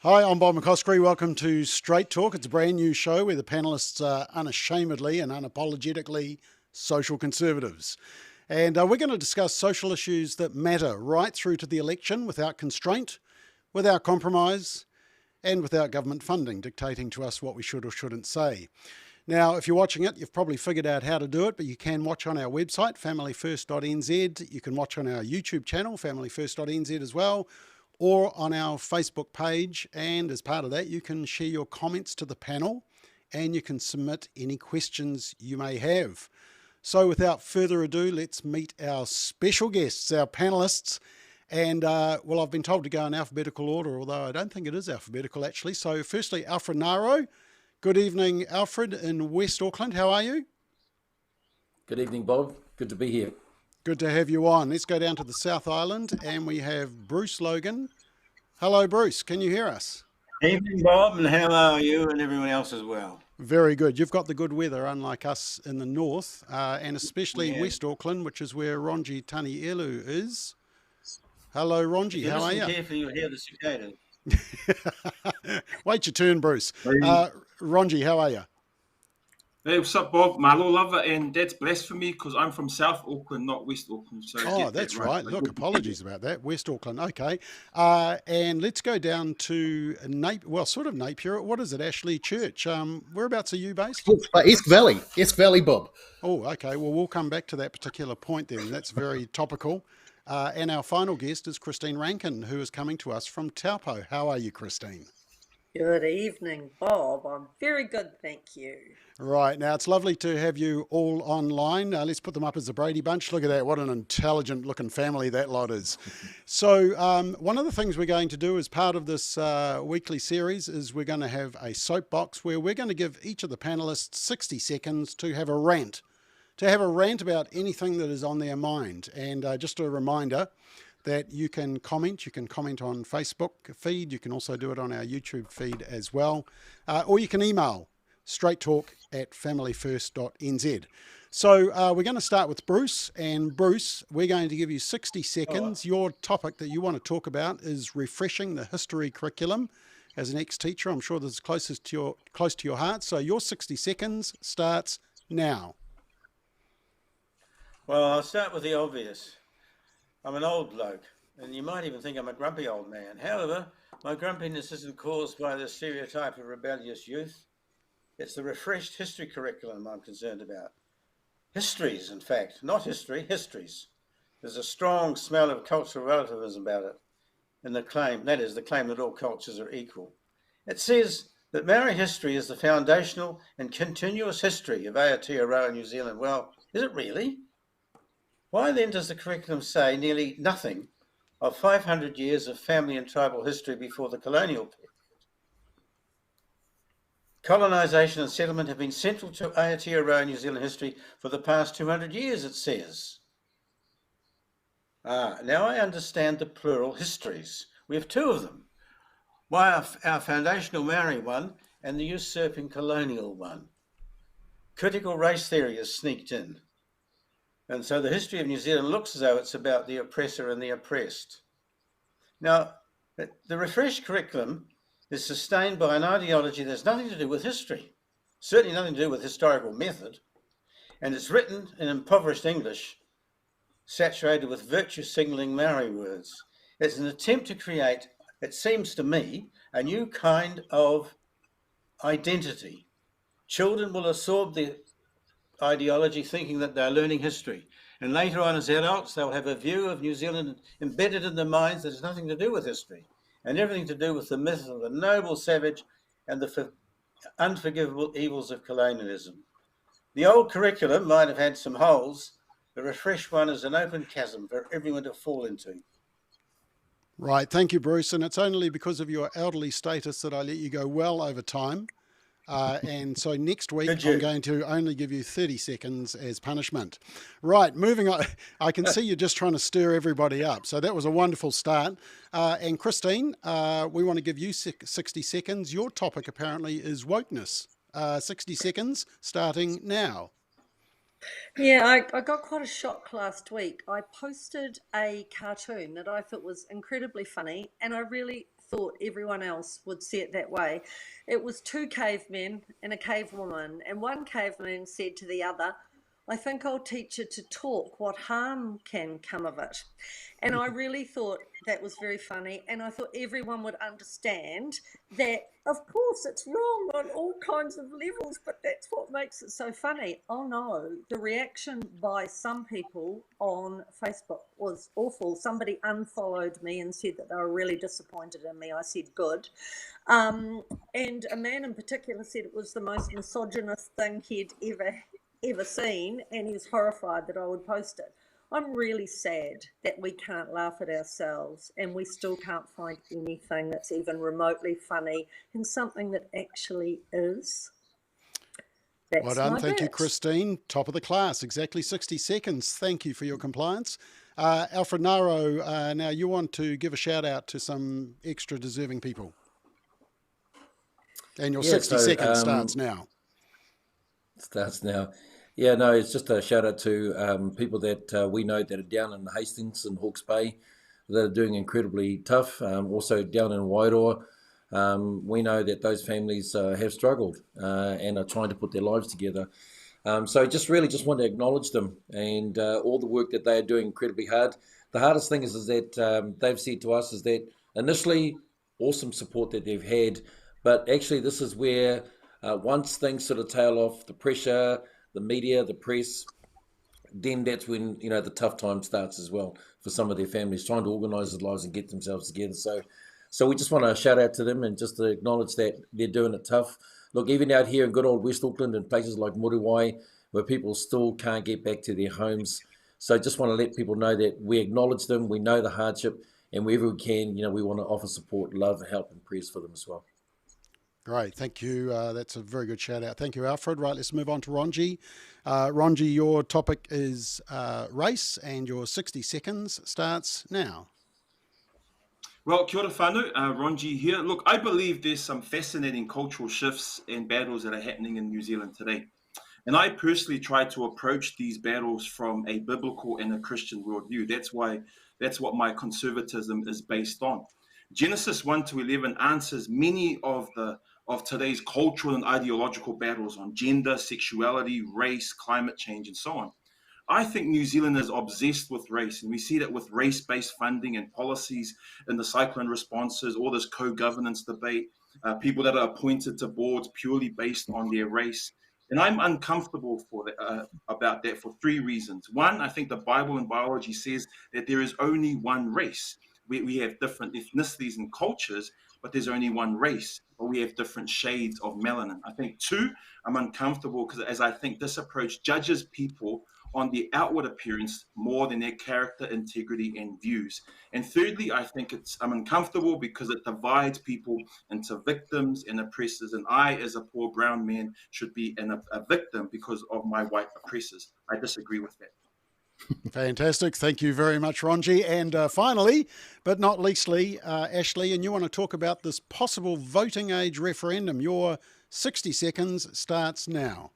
Hi, I'm Bob McCoskrie. Welcome to Straight Talk. It's a brand new show where the panelists are unashamedly and unapologetically social conservatives. And we're going to discuss social issues that matter right through to the election without constraint, without compromise, and without government funding dictating to us what we should or shouldn't say. Now, if you're watching it, you've probably figured out how to do it, but you can watch on our website, familyfirstnz. You can watch on our YouTube channel, familyfirst.nz as well, or on our Facebook page. And as part of that, you can share your comments to the panel and you can submit any questions you may have. So without further ado, let's meet our special guests, our panelists. And well, I've been told to go in alphabetical order, although I don't think it is alphabetical actually. So firstly, Alfred Naro. Good evening, Alfred in West Auckland. How are you? Good evening, Bob. Good to be here. Good to have you on. Let's go down to the South Island and we have Bruce Logan. Hello, Bruce. Can you hear us? Evening, Bob, and how are you and everyone else as well? Very good. You've got the good weather, unlike us in the north, and especially West Auckland, which is where Ronji Tanielu is. Hello, Ronji. How are you? Carefully, you'll hear the cicadas. Wait your turn, Bruce. Ronji, how are you? Hey, what's up, Bob? Malo, love it, and that's blessed for me because I'm from South Auckland, not West Auckland. So that's right. Look, apologies about that. West Auckland, okay. And let's go down to Napier. What is it, Ashley Church? Whereabouts are you based? East Valley, Bob. Oh, okay. Well, we'll come back to that particular point then. That's very topical. And our final guest is Christine Rankin, who is coming to us from Taupo. How are you, Christine? Good evening, Bob. I'm very good, thank you. Right. Now, it's lovely to have you all online. Let's put them up as a Brady Bunch. Look at that. What an intelligent-looking family that lot is. So one of the things we're going to do as part of this weekly series is we're going to have a soapbox where we're going to give each of the panelists 60 seconds to have a rant about anything that is on their mind. And just a reminder that you can comment on Facebook feed. You can also do it on our YouTube feed as well. Or you can email straighttalk@familyfirst.nz. So we're going to start with Bruce. And Bruce, we're going to give you 60 seconds. Your topic that you want to talk about is refreshing the history curriculum. As an ex-teacher, I'm sure this is close to your heart. So your 60 seconds starts now. Well, I'll start with the obvious. I'm an old bloke, and you might even think I'm a grumpy old man. However, my grumpiness isn't caused by the stereotype of rebellious youth. It's the refreshed history curriculum I'm concerned about. Histories, in fact, not history, histories. There's a strong smell of cultural relativism about it, and the claim that all cultures are equal. It says that Maori history is the foundational and continuous history of Aotearoa New Zealand. Well, is it really? Why then does the curriculum say nearly nothing of 500 years of family and tribal history before the colonial period? Colonisation and settlement have been central to Aotearoa New Zealand history for the past 200 years, it says. Now I understand the plural histories. We have two of them. Why our foundational Maori one and the usurping colonial one. Critical race theory has sneaked in. And so the history of New Zealand looks as though it's about the oppressor and the oppressed. Now, the refreshed curriculum is sustained by an ideology that has nothing to do with history, certainly nothing to do with historical method, and it's written in impoverished English, saturated with virtue-signalling Maori words. It's an attempt to create, it seems to me, a new kind of identity. Children will absorb the ideology thinking that they're learning history. And later on as adults, they'll have a view of New Zealand embedded in their minds that has nothing to do with history and everything to do with the myth of the noble savage and the unforgivable evils of colonialism. The old curriculum might have had some holes. The refreshed one is an open chasm for everyone to fall into. Right. Thank you, Bruce. And it's only because of your elderly status that I let you go well over time. And so next week, I'm going to only give you 30 seconds as punishment. Right, moving on. I can see you're just trying to stir everybody up. So that was a wonderful start. And Christine, we want to give you 60 seconds. Your topic apparently is wokeness. 60 seconds starting now. Yeah, I got quite a shock last week. I posted a cartoon that I thought was incredibly funny, and I really thought everyone else would see it that way. It was two cavemen and a cavewoman, and one caveman said to the other, "I think I'll teach her to talk. What harm can come of it?" And I really thought that was very funny. And I thought everyone would understand that, of course, it's wrong on all kinds of levels, but that's what makes it so funny. Oh no, the reaction by some people on Facebook was awful. Somebody unfollowed me and said that they were really disappointed in me. I said, good. And a man in particular said it was the most misogynist thing he'd ever seen, and he was horrified that I would post it. I'm really sad that we can't laugh at ourselves and we still can't find anything that's even remotely funny in something that actually is. That's well done. my Thank you, bit. Christine. Top of the class. Exactly 60 seconds. Thank you for your compliance. Alfred Naro, now you want to give a shout out to some extra deserving people. And your 60 seconds starts now. Starts now. Yeah, no, it's just a shout out to people that we know that are down in Hastings and Hawke's Bay that are doing incredibly tough. Also down in Wairoa, we know that those families have struggled and are trying to put their lives together. So just want to acknowledge them and all the work that they are doing incredibly hard. The hardest thing is that they've said to us is that initially awesome support that they've had, but actually this is where once things sort of tail off, the pressure, the media, the press, then that's when, the tough time starts as well for some of their families trying to organise their lives and get themselves together. So we just want to shout out to them and just to acknowledge that they're doing it tough. Look, even out here in good old West Auckland and places like Muriwai, where people still can't get back to their homes. So just want to let people know that we acknowledge them, we know the hardship, and wherever we can, we want to offer support, love, help, and prayers for them as well. Great, thank you. That's a very good shout out. Thank you, Alfred. Right, let's move on to Ronji. Ronji, your topic is race, and your 60 seconds starts now. Well, kia ora whānau, Ronji here. Look, I believe there's some fascinating cultural shifts and battles that are happening in New Zealand today. And I personally try to approach these battles from a biblical and a Christian worldview. That's what my conservatism is based on. Genesis 1-11 answers many of today's cultural and ideological battles on gender, sexuality, race, climate change, and so on. I think New Zealand is obsessed with race, and we see that with race-based funding and policies in the cyclone responses, all this co-governance debate, people that are appointed to boards purely based on their race. And I'm uncomfortable about that for three reasons. One, I think the Bible and biology says that there is only one race. We have different ethnicities and cultures, but there's only one race, but we have different shades of melanin. I think two, I'm uncomfortable because as I think this approach judges people on the outward appearance more than their character, integrity, and views. And thirdly, I think I'm uncomfortable because it divides people into victims and oppressors. And I, as a poor brown man, should be a victim because of my white oppressors. I disagree with that. Fantastic. Thank you very much, Ronji. And finally, but not leastly, Ashley, and you want to talk about this possible voting age referendum. Your 60 seconds starts now.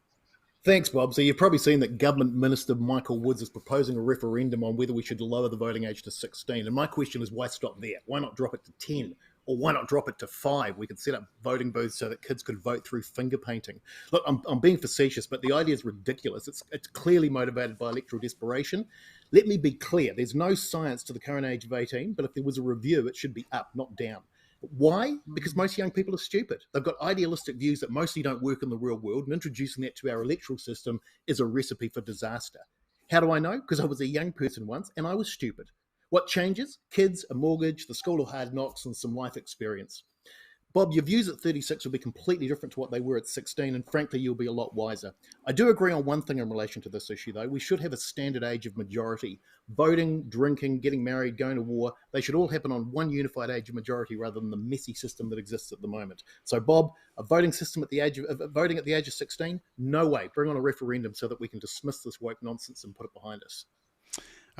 Thanks, Bob. So you've probably seen that Government Minister Michael Woods is proposing a referendum on whether we should lower the voting age to 16. And my question is, why stop there? Why not drop it to 10? Or why not drop it to 5? We could set up voting booths so that kids could vote through finger painting. Look, I'm being facetious, but the idea is ridiculous. It's clearly motivated by electoral desperation. Let me be clear. There's no science to the current age of 18, but if there was a review, it should be up, not down. Why? Because most young people are stupid. They've got idealistic views that mostly don't work in the real world, and introducing that to our electoral system is a recipe for disaster. How do I know? Because I was a young person once, and I was stupid. What changes? Kids, a mortgage, the school of hard knocks, and some life experience. Bob, your views at 36 will be completely different to what they were at 16, and frankly, you'll be a lot wiser. I do agree on one thing in relation to this issue, though. We should have a standard age of majority. Voting, drinking, getting married, going to war, they should all happen on one unified age of majority rather than the messy system that exists at the moment. So, Bob, a voting system at the age of voting at the age of 16? No way. Bring on a referendum so that we can dismiss this woke nonsense and put it behind us.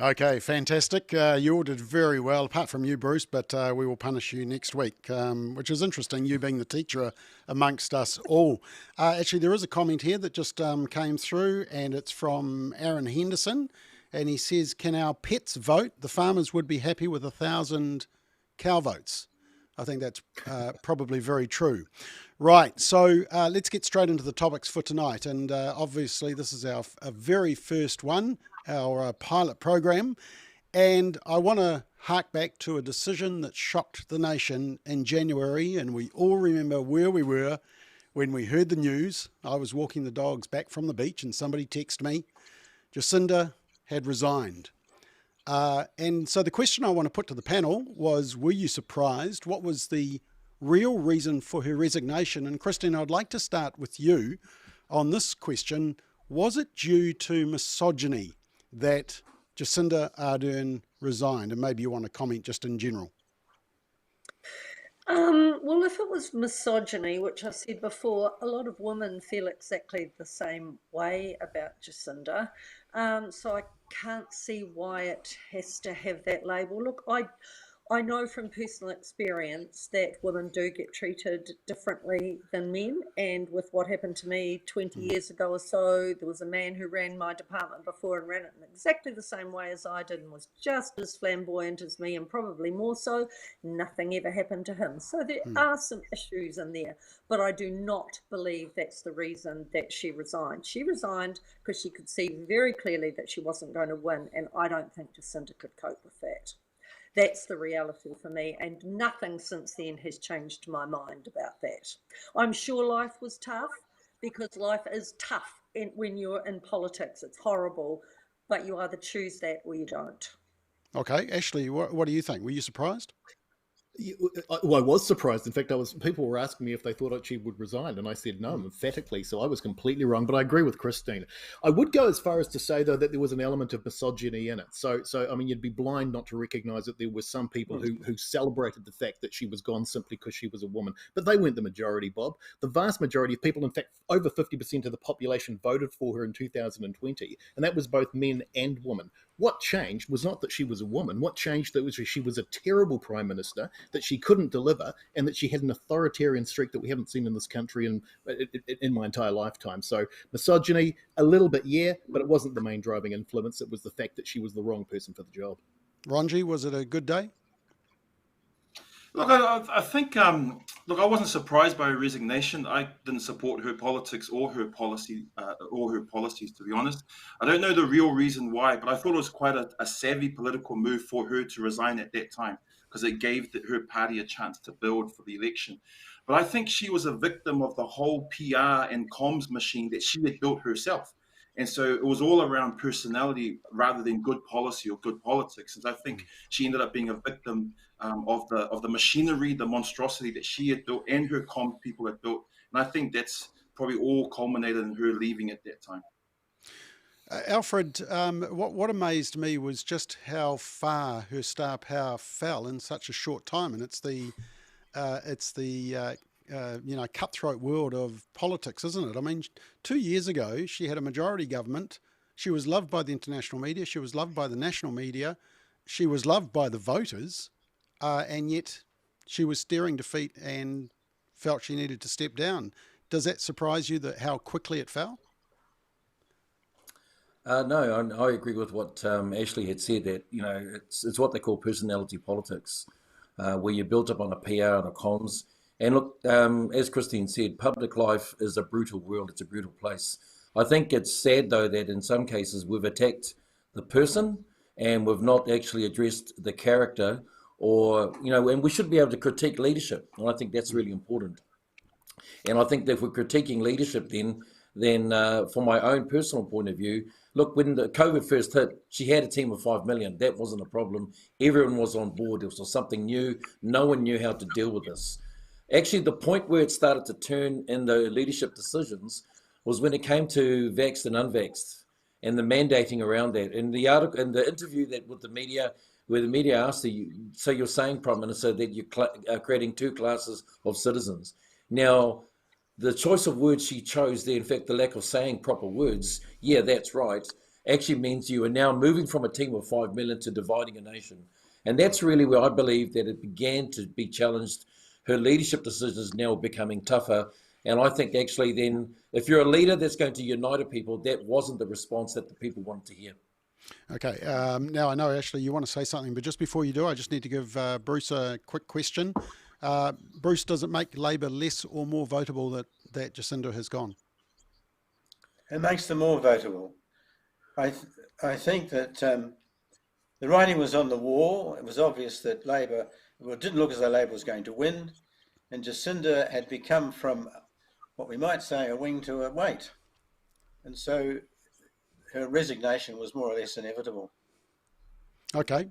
Okay, fantastic. You all did very well, apart from you, Bruce, but we will punish you next week, which is interesting, you being the teacher amongst us all. Actually, there is a comment here that just came through, and it's from Aaron Henderson, and he says, can our pets vote? The farmers would be happy with 1,000 cow votes. I think that's probably very true. Right, so let's get straight into the topics for tonight. And obviously this is our very first one, our pilot program. And I want to hark back to a decision that shocked the nation in January. And we all remember where we were when we heard the news. I was walking the dogs back from the beach and somebody texted me, Jacinda had resigned. And so the question I want to put to the panel was, were you surprised? What was the real reason for her resignation? And Christine, I'd like to start with you on this question. Was it due to misogyny that Jacinda Ardern resigned? And maybe you want to comment just in general. Well, if it was misogyny, which I said before, a lot of women feel exactly the same way about Jacinda. So I can't see why it has to have that label. Look, I know from personal experience that women do get treated differently than men. And with what happened to me 20 years ago or so, there was a man who ran my department before and ran it in exactly the same way as I did and was just as flamboyant as me and probably more so. Nothing ever happened to him. So there are some issues in there, but I do not believe that's the reason that she resigned. She resigned because she could see very clearly that she wasn't going to win, and I don't think Jacinda could cope with that. That's the reality for me, and nothing since then has changed my mind about that. I'm sure life was tough, because life is tough when you're in politics. It's horrible, but you either choose that or you don't. Okay, Ashley, what do you think? Were you surprised? Well, I was surprised. In fact, people were asking me if they thought she would resign, and I said no, emphatically. So I was completely wrong. But I agree with Christine. I would go as far as to say, though, that there was an element of misogyny in it. So I mean, you'd be blind not to recognise that there were some people who celebrated the fact that she was gone simply because she was a woman. But they weren't the majority, Bob. The vast majority of people, in fact, over 50% of the population voted for her in 2020, and that was both men and women. What changed was not that she was a woman. What changed was she was a terrible prime minister, that she couldn't deliver, and that she had an authoritarian streak that we haven't seen in this country in my entire lifetime. So misogyny, a little bit, yeah, but it wasn't the main driving influence. It was the fact that she was the wrong person for the job. Ronji, was it a good day? Look, I think, look, I wasn't surprised by her resignation. I didn't support her politics or her policies, to be honest. I don't know the real reason why, but I thought it was quite a savvy political move for her to resign at that time, because it gave her party a chance to build for the election. But I think she was a victim of the whole PR and comms machine that she had built herself. And so it was all around personality rather than good policy or good politics. And I think she ended up being a victim of the machinery, the monstrosity that she had built and her comm people had built. And I think that's probably all culminated in her leaving at that time. Alfred, what amazed me was just how far her star power fell in such a short time, and it's the cutthroat world of politics, isn't it? I mean, 2 years ago she had a majority government. She was loved by the international media. She was loved by the national media. She was loved by the voters, and yet she was staring defeat and felt she needed to step down. Does that surprise you that how quickly it fell? No, I agree with what Ashley had said, that, you know, it's what they call personality politics, where you're built up on a PR and a comms. And look, as Christine said, public life is a brutal world. It's a brutal place. I think it's sad, though, that in some cases we've attacked the person and we've not actually addressed the character, or, you know, and we should be able to critique leadership. And I think that's really important. And I think that if we're critiquing leadership, then from my own personal point of view, look, when the COVID first hit, she had a team of 5 million. That wasn't a problem. Everyone was on board. It was something new. No one knew how to deal with this. Actually, the point where it started to turn in the leadership decisions was when it came to vaxxed and unvaxxed and the mandating around that. In the article, in the interview that with the media, where the media asked her, so you're saying, Prime Minister, that you're creating two classes of citizens. Now, the choice of words she chose there, in fact, the lack of saying proper words, yeah, that's right, actually means you are now moving from a team of 5 million to dividing a nation. And that's really where I believe that it began to be challenged. Her leadership decisions now are becoming tougher. And I think actually then, if you're a leader that's going to unite a people, that wasn't the response that the people wanted to hear. Okay, now I know, Ashley, you want to say something, but just before you do, I just need to give Bruce a quick question. Bruce, does it make Labor less or more votable that Jacinda has gone? It makes them more votable. I think that the writing was on the wall. It was obvious that Labor, it didn't look as though Labor was going to win, and Jacinda had become from what we might say a wing to a weight. And so her resignation was more or less inevitable. Okay.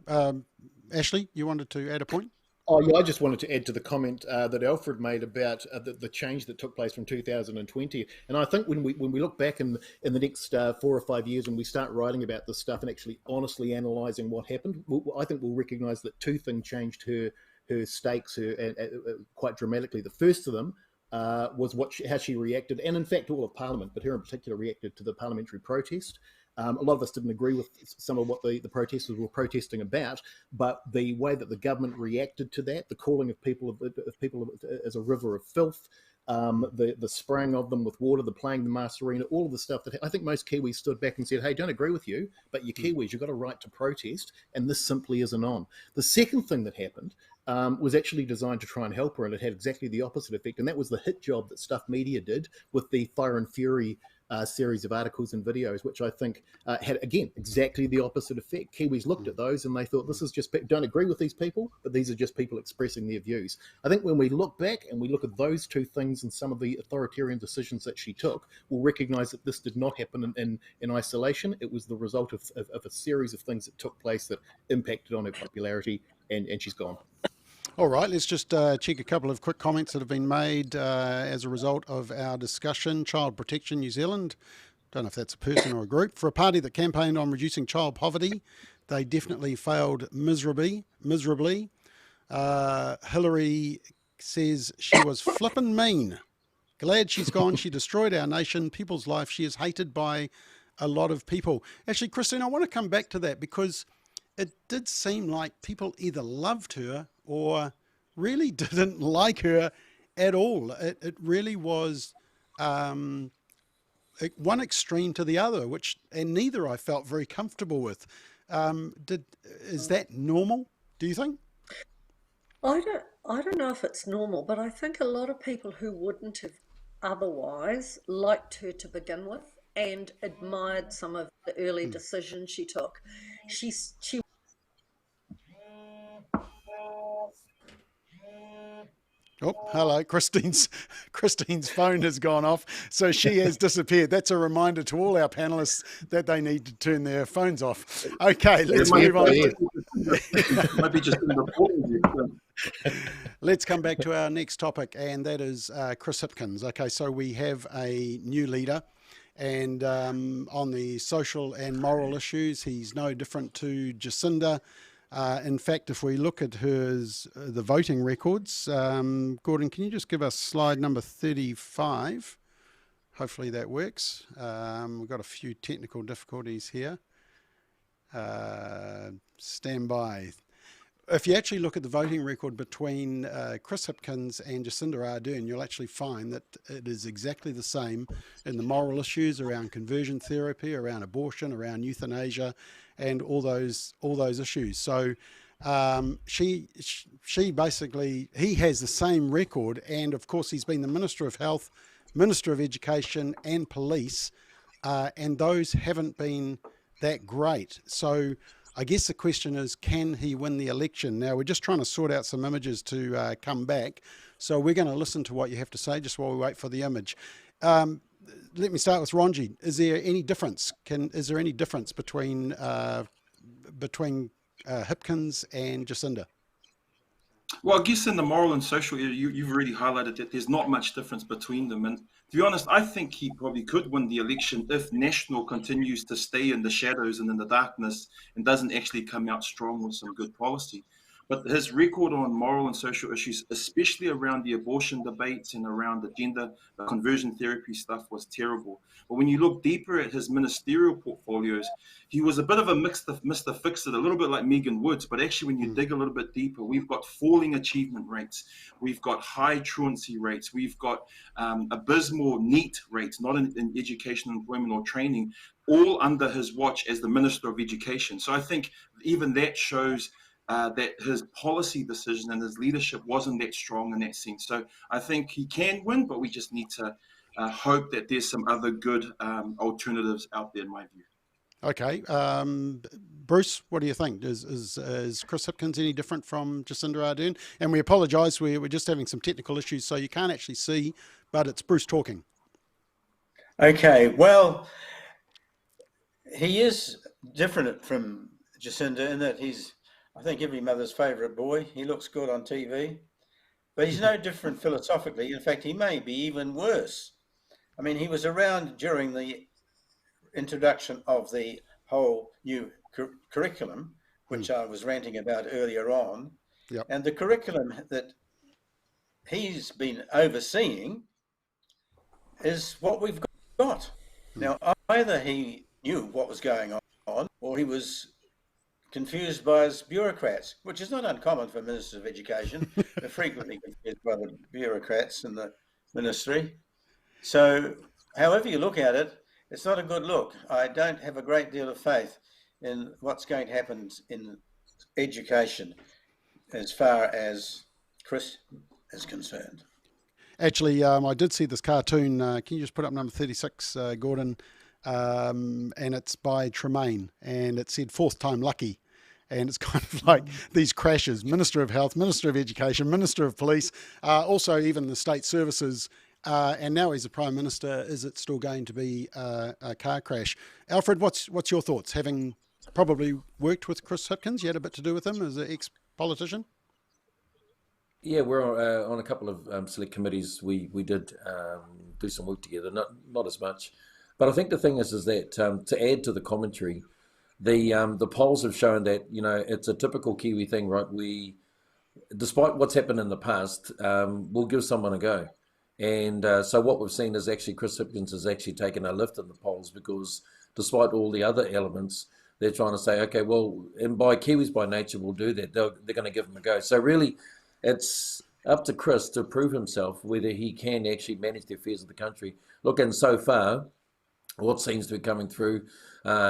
Ashley, you wanted to add a point? Oh, yeah, I just wanted to add to the comment that Alfred made about the change that took place from 2020. And I think when we look back in the next 4 or 5 years and we start writing about this stuff and actually honestly analysing what happened, I think we'll recognise that two things changed her stakes quite dramatically. The first of them was how she reacted, and in fact all of Parliament, but her in particular, reacted to the parliamentary protest. A lot of us didn't agree with some of what the protesters were protesting about, but the way that the government reacted to that, the calling of people as a river of filth, the spraying of them with water, the playing the Masarena, all of the stuff that I think most Kiwis stood back and said, hey, don't agree with you, but you're Kiwis, you've got a right to protest, and this simply isn't on. The second thing that happened was actually designed to try and help her, and it had exactly the opposite effect, and that was the hit job that Stuff Media did with the Fire and Fury series of articles and videos, which I think had, again, exactly the opposite effect. Kiwis looked at those and they thought, this is just, don't agree with these people, but these are just people expressing their views. I think when we look back and we look at those two things and some of the authoritarian decisions that she took, we'll recognise that this did not happen in isolation. It was the result of a series of things that took place that impacted on her popularity, and she's gone. All right, let's just check a couple of quick comments that have been made as a result of our discussion. Child Protection New Zealand, don't know if that's a person or a group. For a party that campaigned on reducing child poverty, they definitely failed miserably. Hillary says she was flippin' mean. Glad she's gone. She destroyed our nation, people's life. She is hated by a lot of people. Actually, Christine, I want to come back to that because it did seem like people either loved her or really didn't like her at all. It really was one extreme to the other, and neither I felt very comfortable with. Is that normal, do you think? I don't know if it's normal, but I think a lot of people who wouldn't have otherwise liked her to begin with and admired some of the early decisions she took. She Oh, hello. Christine's phone has gone off, so she has disappeared. That's a reminder to all our panelists that they need to turn their phones off. Okay, let's move on. Might be just Let's come back to our next topic, and that is Chris Hipkins. Okay, so we have a new leader, and on the social and moral issues, he's no different to Jacinda. In fact, if we look at the voting records, Gordon, can you just give us slide number 35? Hopefully that works. We've got a few technical difficulties here. Stand by. If you actually look at the voting record between Chris Hipkins and Jacinda Ardern, you'll actually find that it is exactly the same in the moral issues around conversion therapy, around abortion, around euthanasia, and all those issues. So she basically, he has the same record, and of course he's been the Minister of Health, Minister of Education, and Police, and those haven't been that great. So I guess the question is, can he win the election? Now, we're just trying to sort out some images to come back. So we're going to listen to what you have to say just while we wait for the image. Let me start with Ronji. Is there any difference? Is there any difference between Hipkins and Jacinda? Well, I guess in the moral and social area, you've already highlighted that there's not much difference between them. And to be honest, I think he probably could win the election if National continues to stay in the shadows and in the darkness and doesn't actually come out strong with some good policy. But his record on moral and social issues, especially around the abortion debates and around the gender conversion therapy stuff, was terrible. But when you look deeper at his ministerial portfolios, he was a bit of a Mr. Fix-It, a little bit like Megan Woods. But actually, when you dig a little bit deeper, we've got falling achievement rates. We've got high truancy rates. We've got abysmal NEET rates, not in education, employment, or training, all under his watch as the Minister of Education. So I think even that shows that his policy decision and his leadership wasn't that strong in that sense. So I think he can win, but we just need to hope that there's some other good alternatives out there, in my view. Okay. Bruce, what do you think? Is Chris Hipkins any different from Jacinda Ardern? And we apologise, we're just having some technical issues, so you can't actually see, but it's Bruce talking. Okay, well, he is different from Jacinda in that he's, I think, every mother's favourite boy. He looks good on TV, but he's no different philosophically. In fact, he may be even worse. I mean, he was around during the introduction of the whole new curriculum, which I was ranting about earlier on. Yep. And the curriculum that he's been overseeing is what we've got. Now, either he knew what was going on or he was confused by his bureaucrats, which is not uncommon for ministers of education. They're frequently confused by the bureaucrats in the ministry. So however you look at it, it's not a good look. I don't have a great deal of faith in what's going to happen in education as far as Chris is concerned. Actually, I did see this cartoon. Can you just put up number 36, Gordon? And it's by Tremaine, and it said fourth time lucky. And it's kind of like these crashes: Minister of Health, Minister of Education, Minister of Police, also even the state services. And now he's the Prime Minister. Is it still going to be a car crash? Alfred, what's your thoughts? Having probably worked with Chris Hipkins, you had a bit to do with him as an ex-politician? Yeah, we're on a couple of select committees. We did do some work together, not as much. But I think the thing is that to add to the commentary, the polls have shown that, it's a typical Kiwi thing, right? We, despite what's happened in the past, we'll give someone a go. And so what we've seen is actually Chris Hipkins has actually taken a lift in the polls, because despite all the other elements, they're trying to say, okay, well, and by Kiwis by nature will do that. They're going to give him a go. So really, it's up to Chris to prove himself whether he can actually manage the affairs of the country. Look, and so far, what seems to be coming through,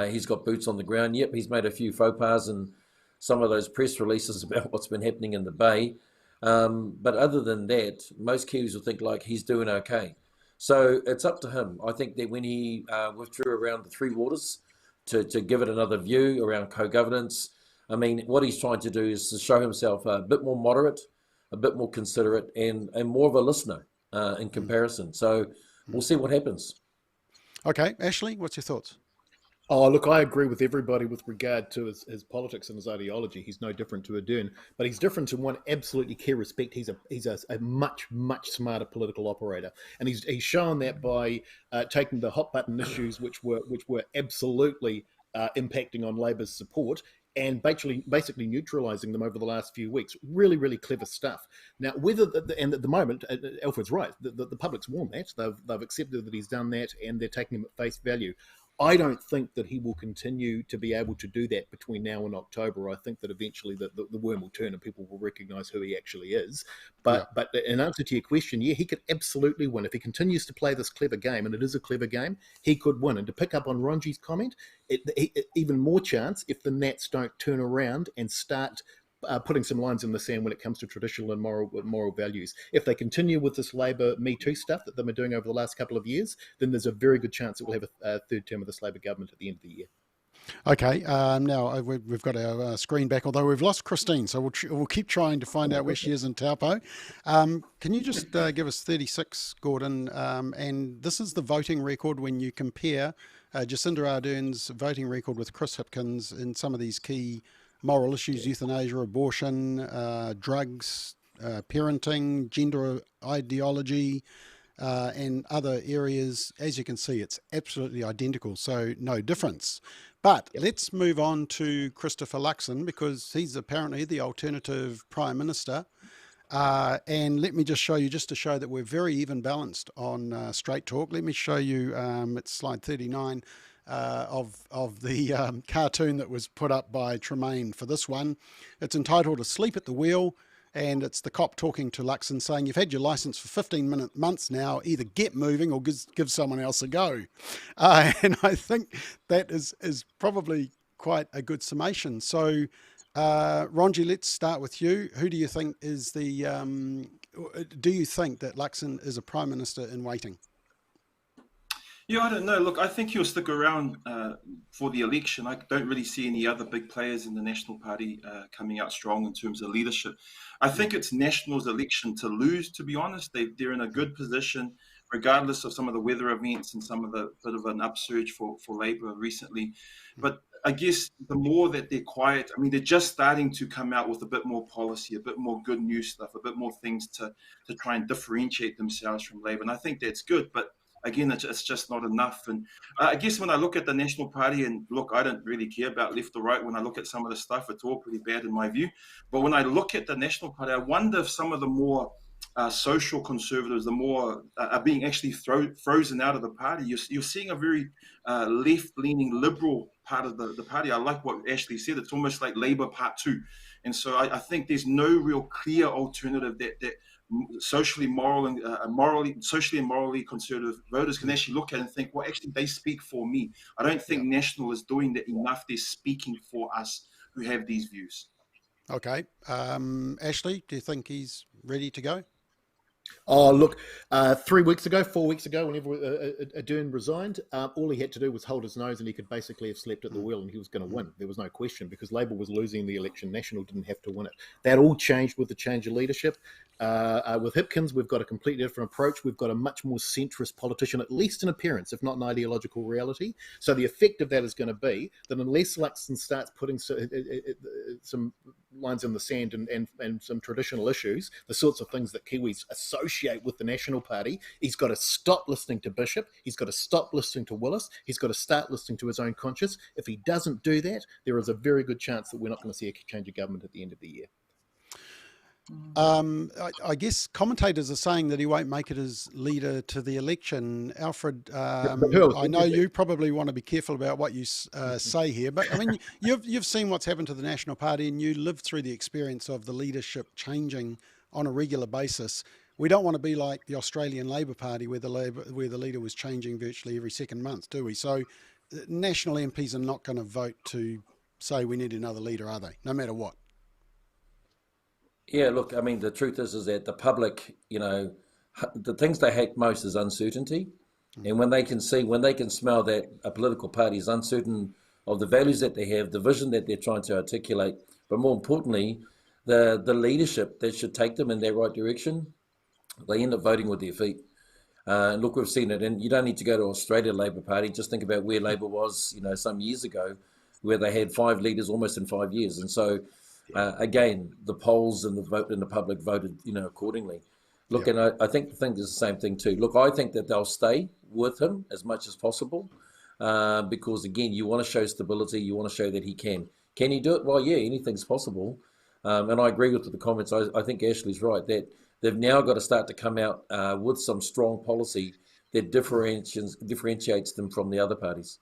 he's got boots on the ground. Yep, he's made a few faux pas and some of those press releases about what's been happening in the Bay. But other than that, most Kiwis will think like he's doing okay. So it's up to him. I think that when he withdrew around the Three Waters to give it another view around co-governance, I mean, what he's trying to do is to show himself a bit more moderate, a bit more considerate, and more of a listener in comparison. So we'll see what happens. Okay, Ashley, what's your thoughts? Oh, look, I agree with everybody with regard to his politics and his ideology. He's no different to Ardern, but he's different in one absolutely key respect. He's a much smarter political operator, and he's shown that by taking the hot button issues which were absolutely impacting on Labor's support, and basically neutralising them over the last few weeks. Really clever stuff. Now, and at the moment, Alfred's right. The public's warned that they've accepted that he's done that, and they're taking him at face value. I don't think that he will continue to be able to do that between now and October. I think that eventually the worm will turn and people will recognise who he actually is. But in answer to your question, yeah, he could absolutely win. If he continues to play this clever game, and it is a clever game, he could win. And to pick up on Ronji's comment, even more chance if the Nats don't turn around and start putting some lines in the sand when it comes to traditional and moral values. If they continue with this Labor Me Too stuff that they've been doing over the last couple of years, then there's a very good chance that we'll have a third term of this Labor government at the end of the year. Okay, now we've got our screen back, although we've lost Christine, so we'll keep trying to find out where she is in Taupo. Can you just give us 36, Gordon? And this is the voting record when you compare Jacinda Ardern's voting record with Chris Hipkins in some of these key moral issues: euthanasia, abortion, drugs, parenting, gender ideology, and other areas. As you can see, it's absolutely identical, so no difference. But let's move on to Christopher Luxon, because he's apparently the alternative Prime Minister. And let me just show you, just to show that we're very even balanced on Straight Talk. Let me show you, it's slide 39, of the cartoon that was put up by Tremaine for this one. It's entitled "Asleep at the Wheel," and it's the cop talking to Luxon saying, "You've had your license for 15 months now, either get moving or give someone else a go." And I think that is probably quite a good summation. So Ronji, let's start with you. Who do you think is the? Do you think that Luxon is a prime minister in waiting? Yeah, I don't know. Look, I think he'll stick around for the election. I don't really see any other big players in the National Party coming out strong in terms of leadership. I think it's National's election to lose, to be honest. They're in a good position, regardless of some of the weather events and some of the bit of an upsurge for Labour recently. But I guess the more that they're quiet, I mean, they're just starting to come out with a bit more policy, a bit more good news stuff, a bit more things to try and differentiate themselves from Labour. And I think that's good. But again, it's just not enough. And I guess when I look at the National Party, and look, I don't really care about left or right. When I look at some of the stuff, it's all pretty bad in my view. But when I look at the National Party, I wonder if some of the more social conservatives, the more are being actually frozen out of the party. You're seeing a very left-leaning liberal part of the party. I like what Ashley said. It's almost like Labour Part 2. And so I think there's no real clear alternative that socially and morally conservative voters can actually look at and think, well, actually, they speak for me. I don't think National is doing that enough. They're speaking for us who have these views. Okay. Ashley, do you think he's ready to go? Oh, look, 4 weeks ago, whenever Ardern resigned, all he had to do was hold his nose and he could basically have slept at the wheel and he was going to win. There was no question because Labour was losing the election. National didn't have to win it. That all changed with the change of leadership. With Hipkins, we've got a completely different approach. We've got a much more centrist politician, at least in appearance, if not in ideological reality. So the effect of that is going to be that unless Luxon starts putting some lines in the sand and some traditional issues, the sorts of things that Kiwis associate with the National Party, he's got to stop listening to Bishop. He's got to stop listening to Willis. He's got to start listening to his own conscience. If he doesn't do that, there is a very good chance that we're not going to see a change of government at the end of the year. I guess commentators are saying that he won't make it as leader to the election. Alfred, I know you probably want to be careful about what you say here, but I mean, you've seen what's happened to the National Party and you lived through the experience of the leadership changing on a regular basis. We don't want to be like the Australian Labor Party where the leader was changing virtually every second month, do we? So national MPs are not going to vote to say we need another leader, are they? No matter what. Yeah, look, I mean, the truth is that the public, the things they hate most is uncertainty. And when they can smell that a political party is uncertain of the values that they have, the vision that they're trying to articulate, but more importantly, the leadership that should take them in that right direction, they end up voting with their feet. Look, we've seen it, and you don't need to go to Australia Labor Party. Just think about where Labor was, some years ago, where they had 5 leaders almost in 5 years. And so, again, the polls and the vote and the public voted, accordingly. Look, and I think the thing is the same thing too. Look, I think that they'll stay with him as much as possible because, again, you want to show stability. You want to show that he can. Can he do it? Well, yeah, anything's possible. And I agree with the comments. I think Ashley's right that they've now got to start to come out with some strong policy that differentiates them from the other parties.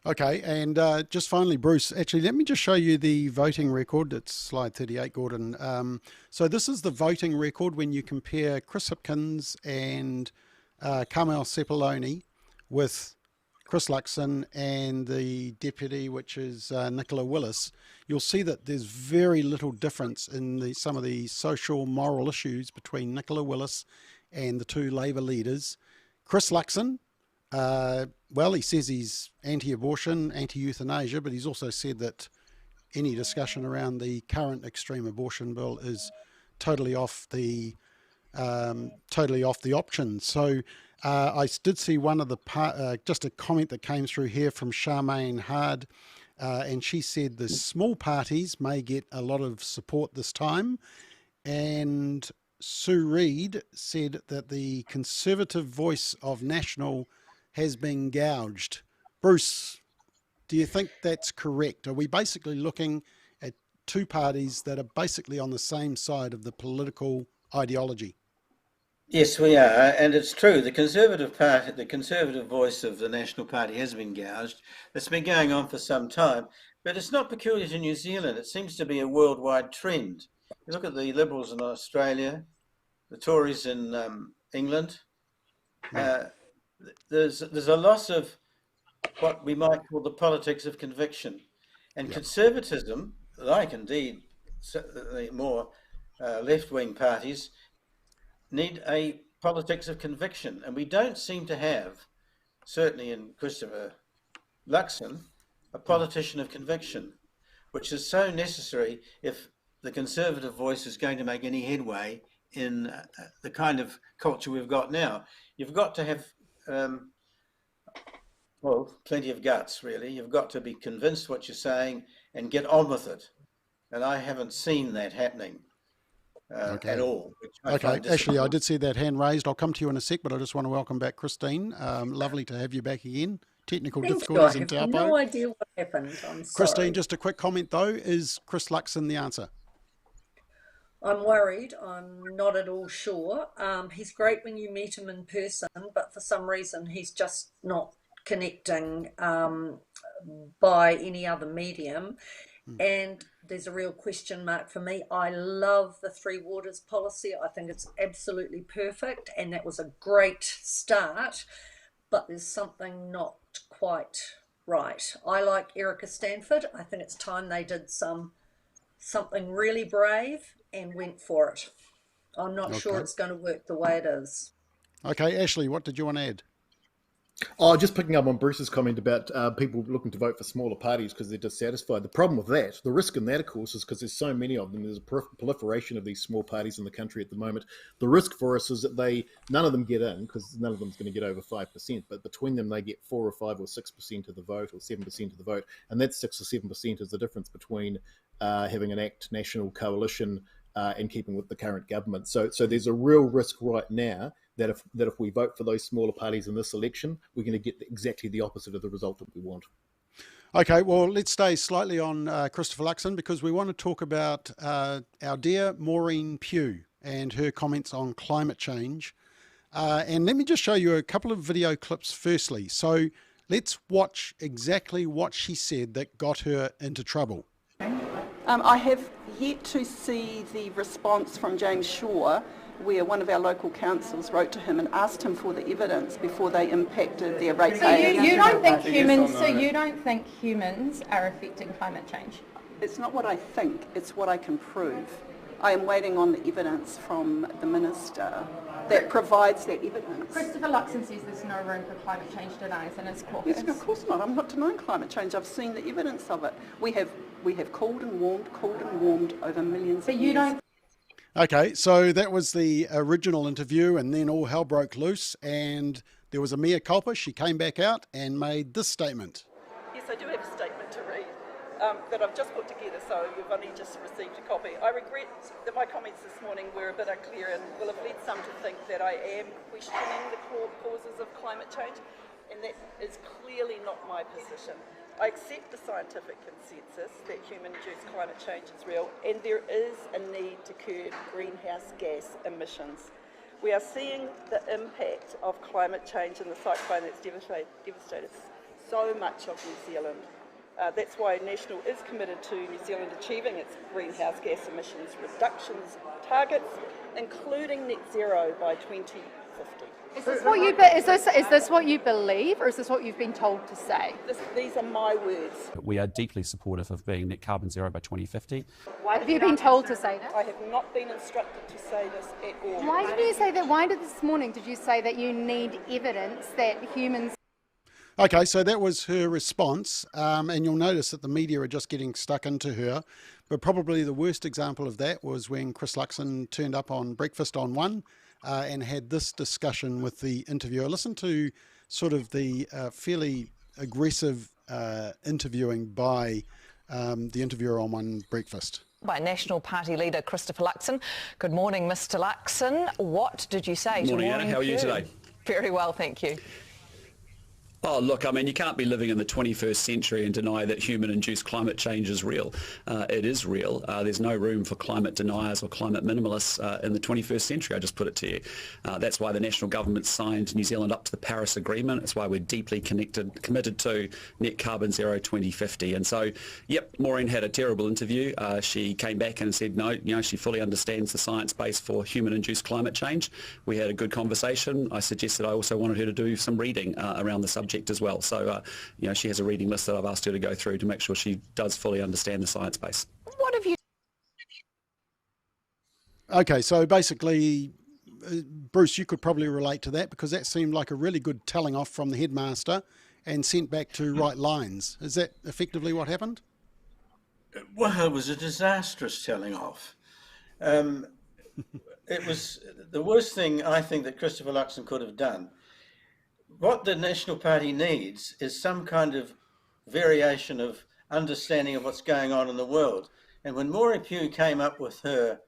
Okay, and just finally, Bruce, actually, let me just show you the voting record. It's slide 38, Gordon. So this is the voting record when you compare Chris Hipkins and Carmel Sepuloni with Chris Luxon and the deputy, which is Nicola Willis. You'll see that there's very little difference in some of the social, moral issues between Nicola Willis and the two Labour leaders. Chris Luxon, well, he says he's anti-abortion, anti-euthanasia, but he's also said that any discussion around the current extreme abortion bill is totally off the option. So I did see one of the just a comment that came through here from Charmaine Hard, and she said the small parties may get a lot of support this time, and Sue Reid said that the conservative voice of National has been gouged. Bruce, do you think that's correct? Are we basically looking at two parties that are basically on the same side of the political ideology? Yes, we are, and it's true. The Conservative Party, the Conservative voice of the National Party has been gouged. It's been going on for some time, but it's not peculiar to New Zealand. It seems to be a worldwide trend. You look at the Liberals in Australia, the Tories in England. There's a loss of what we might call the politics of conviction, and conservatism like indeed the more left-wing parties, need a politics of conviction, and we don't seem to have, certainly in Christopher Luxon, a politician of conviction, which is so necessary if the Conservative voice is going to make any headway in the kind of culture we've got now. You've got to have, well, plenty of guts, really. You've got to be convinced what you're saying and get on with it. And I haven't seen that happening at all. Okay, Ashley, I did see that hand raised. I'll come to you in a sec, but I just want to welcome back Christine. Lovely to have you back again. Technical difficulties in Taupo. I have no idea what happened. I'm sorry. Christine, just a quick comment though. Is Chris Luxon the answer? I'm worried. I'm not at all sure. He's great when you meet him in person, but for some reason he's just not connecting by any other medium. And there's a real question mark for me. I love the Three Waters policy. I think it's absolutely perfect, and that was a great start, but there's something not quite right. I like Erica Stanford. I think it's time they did something really brave and went for it. I'm not sure it's going to work the way it is. Okay, Ashley, what did you want to add? Oh, just picking up on Bruce's comment about people looking to vote for smaller parties because they're dissatisfied. The problem with that, the risk in that, of course, is because there's so many of them. There's a proliferation of these small parties in the country at the moment. The risk for us is that none of them get in because none of them's going to get over 5%. But between them, they get 4 or 5 or 6% of the vote or 7% of the vote. And that 6 or 7% is the difference between having an ACT national coalition and keeping with the current government. So there's a real risk right now that if we vote for those smaller parties in this election, we're going to get exactly the opposite of the result that we want. Okay, well, let's stay slightly on Christopher Luxon because we want to talk about our dear Maureen Pugh and her comments on climate change. And let me just show you a couple of video clips firstly. So let's watch exactly what she said that got her into trouble. I have yet to see the response from James Shaw where one of our local councils wrote to him and asked him for the evidence before they impacted their ratepayer. So you don't think humans? So you don't think humans are affecting climate change? It's not what I think; it's what I can prove. I am waiting on the evidence from the minister that provides that evidence. Christopher Luxon says there's no room for climate change deniers in his caucus. Yes, of course not. I'm not denying climate change. I've seen the evidence of it. We have cooled and warmed over millions of years. You don't. Okay, so that was the original interview, and then all hell broke loose, and there was a mea culpa. She came back out and made this statement. Yes, I do have a statement to read that I've just put together, so you've only just received a copy. I regret that my comments this morning were a bit unclear and will have led some to think that I am questioning the causes of climate change, and that is clearly not my position. I accept the scientific consensus that human-induced climate change is real, and there is a need to curb greenhouse gas emissions. We are seeing the impact of climate change in the cyclone that's devastated so much of New Zealand. That's why National is committed to New Zealand achieving its greenhouse gas emissions reductions targets, including net zero by 2050. Is this what you believe, or is this what you've been told to say? These are my words. We are deeply supportive of being net carbon zero by 2050. Why have you been told to say this? I have not been instructed to say this at all. Why did you say that? Why did this morning did you say that you need evidence that humans? Okay, so that was her response, and you'll notice that the media are just getting stuck into her. But probably the worst example of that was when Chris Luxon turned up on Breakfast on One and had this discussion with the interviewer. Listen to sort of the fairly aggressive interviewing by the interviewer on One Breakfast. By National Party leader Christopher Luxon. Good morning, Mr. Luxon. What did you say to Maureen Pugh? How are you today? Very well, thank you. Oh, look, I mean, you can't be living in the 21st century and deny that human-induced climate change is real. It is real. There's no room for climate deniers or climate minimalists in the 21st century, I just put it to you. That's why the national government signed New Zealand up to the Paris Agreement. It's why we're deeply committed to net carbon zero 2050. And so, yep, Maureen had a terrible interview. She came back and said, no, she fully understands the science base for human-induced climate change. We had a good conversation. I suggested I also wanted her to do some reading around the subject subject as well. So, she has a reading list that I've asked her to go through to make sure she does fully understand the science base. What have you... Okay, so basically, Bruce, you could probably relate to that because that seemed like a really good telling off from the headmaster and sent back to write lines. Is that effectively what happened? Well, it was a disastrous telling off. It was the worst thing I think that Christopher Luxon could have done. What the National Party needs is some kind of variation of understanding of what's going on in the world. And when Maureen Pugh came up with her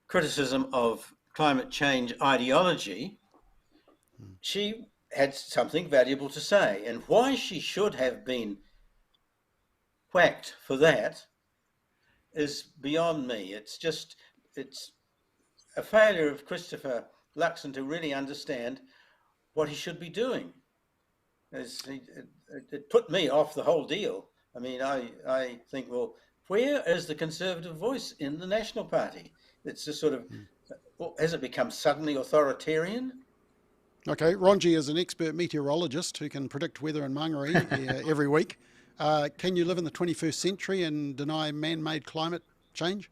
criticism of climate change ideology, she had something valuable to say. And why she should have been whacked for that is beyond me. It's a failure of Christopher Luxon to really understand what he should be doing. It put me off the whole deal. I mean, I think, well, where is the Conservative voice in the National Party? It's just sort of, has it become suddenly authoritarian? Okay, Ronji is an expert meteorologist who can predict weather in Mangere every week. Can you live in the 21st century and deny man-made climate change?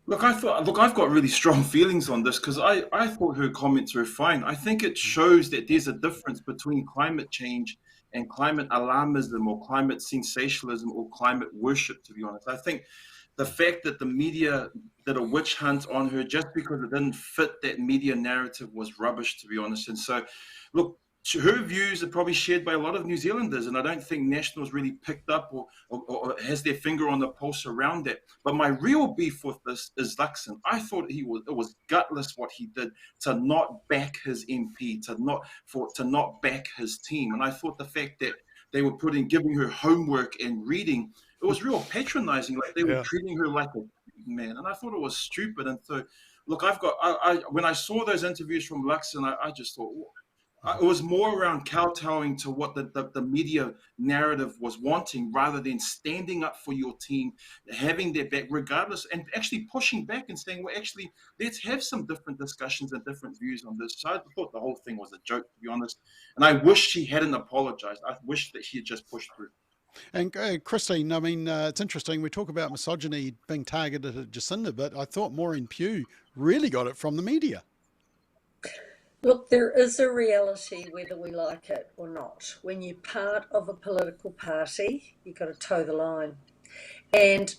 Look, I've got really strong feelings on this because I thought her comments were fine. I think it shows that there's a difference between climate change and climate alarmism or climate sensationalism or climate worship, to be honest. I think the fact that the media did a witch hunt on her just because it didn't fit that media narrative was rubbish, to be honest. And so, look, her views are probably shared by a lot of New Zealanders, and I don't think Nationals really picked up or has their finger on the pulse around that. But my real beef with this is Luxon. I thought it was gutless what he did to not back his MP, to not back his team. And I thought the fact that they were giving her homework and reading, it was real patronizing, like they were treating her like a man. And I thought it was stupid. And so, look, when I saw those interviews from Luxon, I just thought, it was more around kowtowing to what the media narrative was wanting rather than standing up for your team, having their back regardless, and actually pushing back and saying, well, actually, let's have some different discussions and different views on this. So I thought the whole thing was a joke, to be honest. And I wish she hadn't apologized. I wish that she had just pushed through. And Christine, I mean, it's interesting. We talk about misogyny being targeted at Jacinda, but I thought Maureen Pugh really got it from the media. Look, there is a reality whether we like it or not. When you're part of a political party, you've got to toe the line. And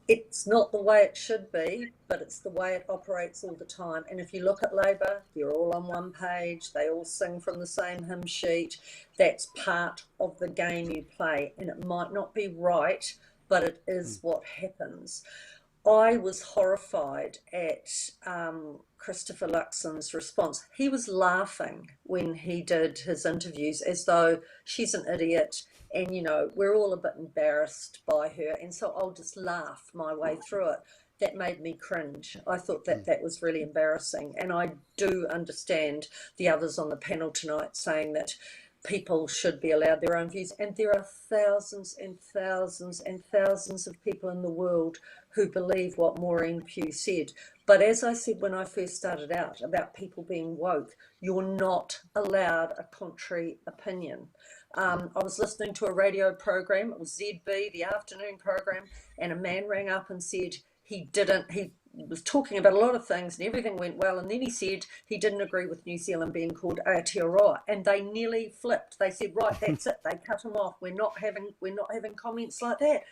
it's not the way it should be, but it's the way it operates all the time. And if you look at Labor, they're all on one page. They all sing from the same hymn sheet. That's part of the game you play. And it might not be right, but it is what happens. I was horrified at Christopher Luxon's response. He was laughing when he did his interviews as though she's an idiot and, you know, we're all a bit embarrassed by her. And so I'll just laugh my way through it. That made me cringe. I thought that was really embarrassing. And I do understand the others on the panel tonight saying that people should be allowed their own views. And there are thousands and thousands and thousands of people in the world who believe what Maureen Pugh said. But as I said when I first started out about people being woke, you're not allowed a contrary opinion. I was listening to a radio program, it was ZB, the afternoon program, and a man rang up and said he was talking about a lot of things and everything went well, and then he said he didn't agree with New Zealand being called Aotearoa, and they nearly flipped. They said, right, that's it, they cut him off. We're not having comments like that.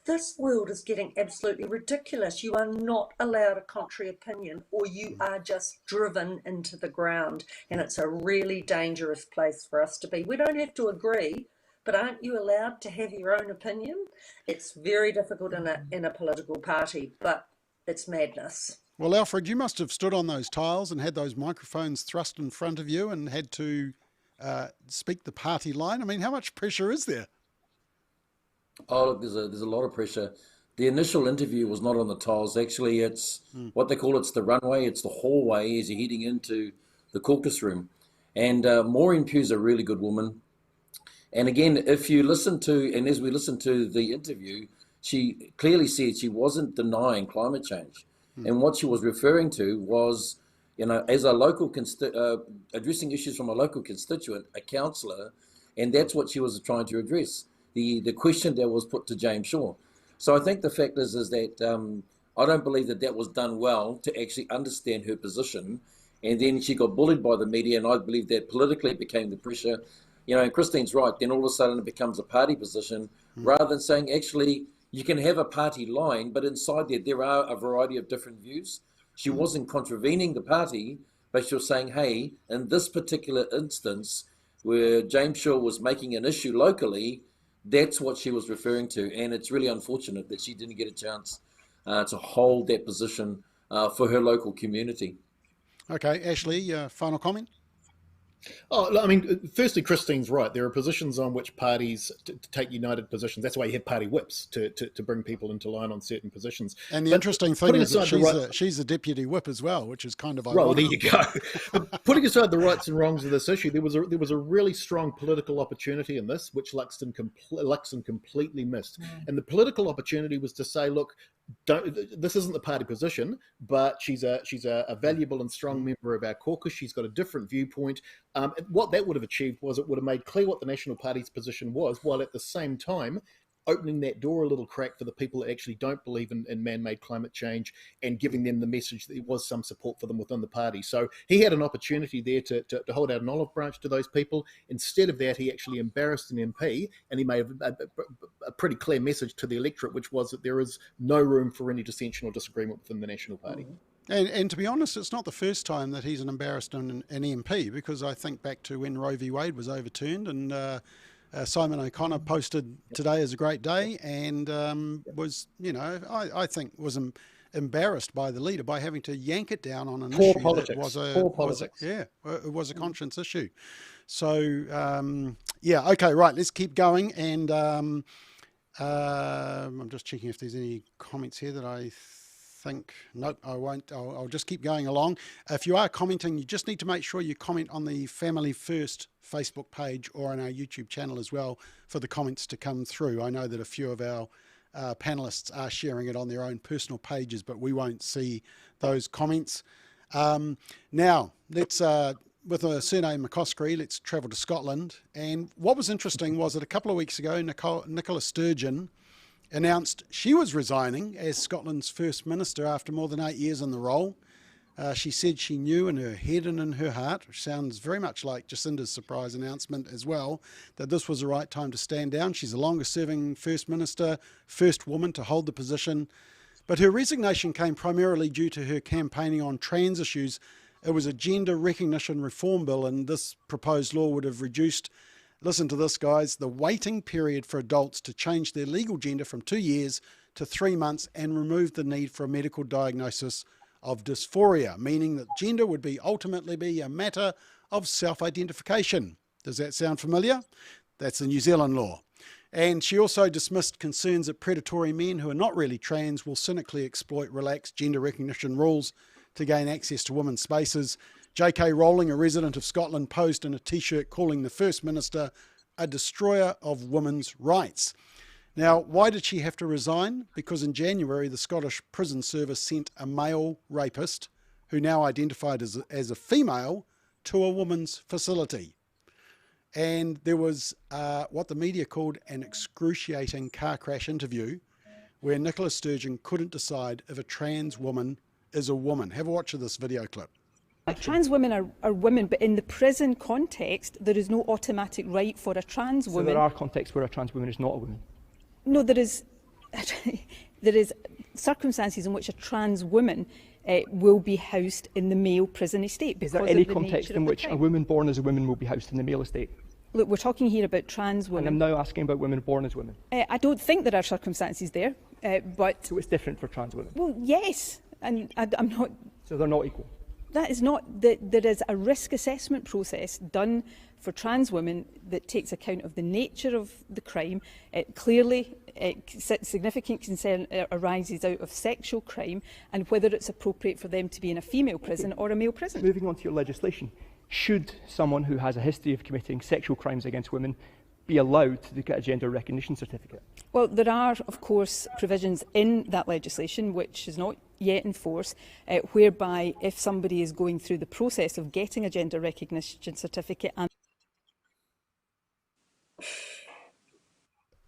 This world is getting absolutely ridiculous. You are not allowed a contrary opinion, or you are just driven into the ground, and it's a really dangerous place for us to be. We don't have to agree, but aren't you allowed to have your own opinion? It's very difficult in a political party, but it's madness. Well, Alfred, you must have stood on those tiles and had those microphones thrust in front of you and had to speak the party line. I mean, how much pressure is there? Oh, look, there's a lot of pressure. The initial interview was not on the tiles. Actually, it's what they call it's the runway. It's the hallway as you're heading into the caucus room. And Maureen Pugh's a really good woman. And again, if you listen to, and as we listen to the interview, she clearly said she wasn't denying climate change. And what she was referring to was, you know, as a local addressing issues from a local constituent, a councillor, and that's what she was trying to address. The question that was put to James Shaw. So I think the fact is that I don't believe that was done well to actually understand her position, and then she got bullied by the media, and I believe that politically it became the pressure. You know, and Christine's right. Then all of a sudden it becomes a party position, rather than saying actually you can have a party line, but inside there are a variety of different views. She wasn't contravening the party, but she was saying, hey, in this particular instance where James Shaw was making an issue locally, that's what she was referring to. And it's really unfortunate that she didn't get a chance to hold that position for her local community. Okay, Ashley, final comment? Oh, I mean, firstly, Christine's right. There are positions on which parties take united positions. That's why you have party whips to bring people into line on certain positions. And the interesting thing is that she's a deputy whip as well, which is kind of ironic. Well, there you go. But putting aside the rights and wrongs of this issue, there was a really strong political opportunity in this, which Luxon completely missed. And the political opportunity was to say, look, this isn't the party position, but she's a valuable and strong member of our caucus. She's got a different viewpoint. What that would have achieved was it would have made clear what the National Party's position was, while at the same time opening that door a little crack for the people that actually don't believe in man-made climate change, and giving them the message that there was some support for them within the party. So he had an opportunity there to hold out an olive branch to those people. Instead of that, he actually embarrassed an MP, and he made a pretty clear message to the electorate, which was that there is no room for any dissension or disagreement within the National Party. And to be honest, it's not the first time that he's embarrassed an MP, because I think back to when Roe v. Wade was overturned, and Simon O'Connor posted "Today is a great day," and was, you know, I think was embarrassed by the leader by having to yank it down on an issue that it was a conscience issue. So yeah, okay, right. Let's keep going, and I'm just checking if there's any comments here that I think, nope, I won't. I'll just keep going along. If you are commenting, you just need to make sure you comment on the Family First Facebook page or on our YouTube channel as well for the comments to come through. I know that a few of our panelists are sharing it on their own personal pages, but we won't see those comments. Now, let's, with a surname McCoskrie, let's travel to Scotland. And what was interesting was that a couple of weeks ago, Nicola Sturgeon announced she was resigning as Scotland's First Minister after more than 8 years in the role. She said she knew in her head and in her heart, which sounds very much like Jacinda's surprise announcement as well, that this was the right time to stand down. She's the longest serving First Minister, first woman to hold the position. But her resignation came primarily due to her campaigning on trans issues. It was a gender recognition reform bill, and this proposed law would have reduced, listen to this guys, the waiting period for adults to change their legal gender from 2 years to 3 months, and remove the need for a medical diagnosis of dysphoria, meaning that gender would ultimately be a matter of self-identification. Does that sound familiar? That's the New Zealand law. And she also dismissed concerns that predatory men who are not really trans will cynically exploit relaxed gender recognition rules to gain access to women's spaces. J.K. Rowling, a resident of Scotland, posed in a T-shirt calling the First Minister a destroyer of women's rights. Now, why did she have to resign? Because in January, the Scottish Prison Service sent a male rapist, who now identified as a female, to a woman's facility. And there was what the media called an excruciating car crash interview, where Nicola Sturgeon couldn't decide if a trans woman is a woman. Have a watch of this video clip. Trans women are women, but in the prison context, there is no automatic right for a trans woman. So there are contexts where a trans woman is not a woman? No, there is circumstances in which a trans woman will be housed in the male prison estate. Is there any context in which a woman born as a woman will be housed in the male estate? Look, we're talking here about trans women. And I'm now asking about women born as women. I don't think there are circumstances there, but... So it's different for trans women? Well, yes, and I'm not... So they're not equal? That is not... There is a risk assessment process done for trans women that takes account of the nature of the crime. Clearly, significant concern arises out of sexual crime and whether it's appropriate for them to be in a female prison or a male prison. Moving on to your legislation, should someone who has a history of committing sexual crimes against women be allowed to get a gender recognition certificate? Well, there are, of course, provisions in that legislation which is not yet in force, whereby if somebody is going through the process of getting a gender recognition certificate and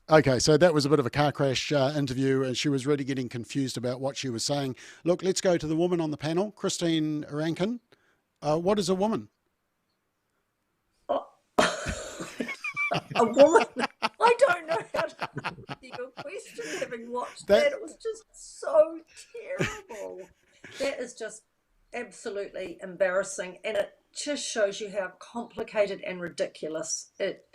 Okay, so that was a bit of a car crash interview, and she was really getting confused about what she was saying. Look, let's go to the woman on the panel, Christine Rankin. What is a woman? A woman? I don't know how to answer your question, having watched that. It was just so terrible. That is just absolutely embarrassing, and it just shows you how complicated and ridiculous it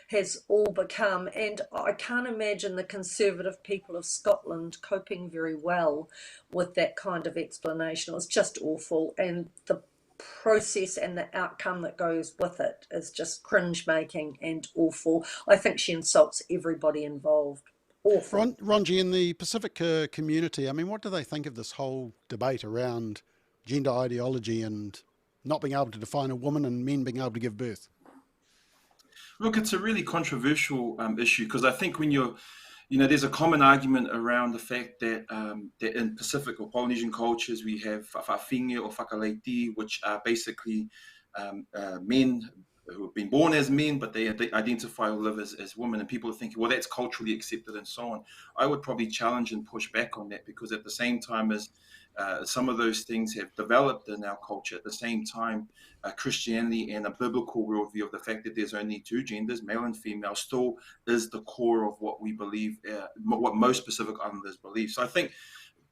has all become. And I can't imagine the Conservative people of Scotland coping very well with that kind of explanation. It was just awful, and the process and the outcome that goes with it is just cringe-making and awful. I think she insults everybody involved. Awful. Ronji, in the Pacific community, I mean, what do they think of this whole debate around gender ideology and not being able to define a woman and men being able to give birth? Look, it's a really controversial issue, because I think when there's a common argument around the fact that that in Pacific or Polynesian cultures we have whawhinge or whakaleiti, which are basically men who have been born as men, but they identify or live as women, and people are thinking, well, that's culturally accepted and so on. I would probably challenge and push back on that, because at the same time as some of those things have developed in our culture, at the same time, Christianity and a biblical worldview of the fact that there's only two genders, male and female, still is the core of what we believe, what most Pacific Islanders believe. So I think,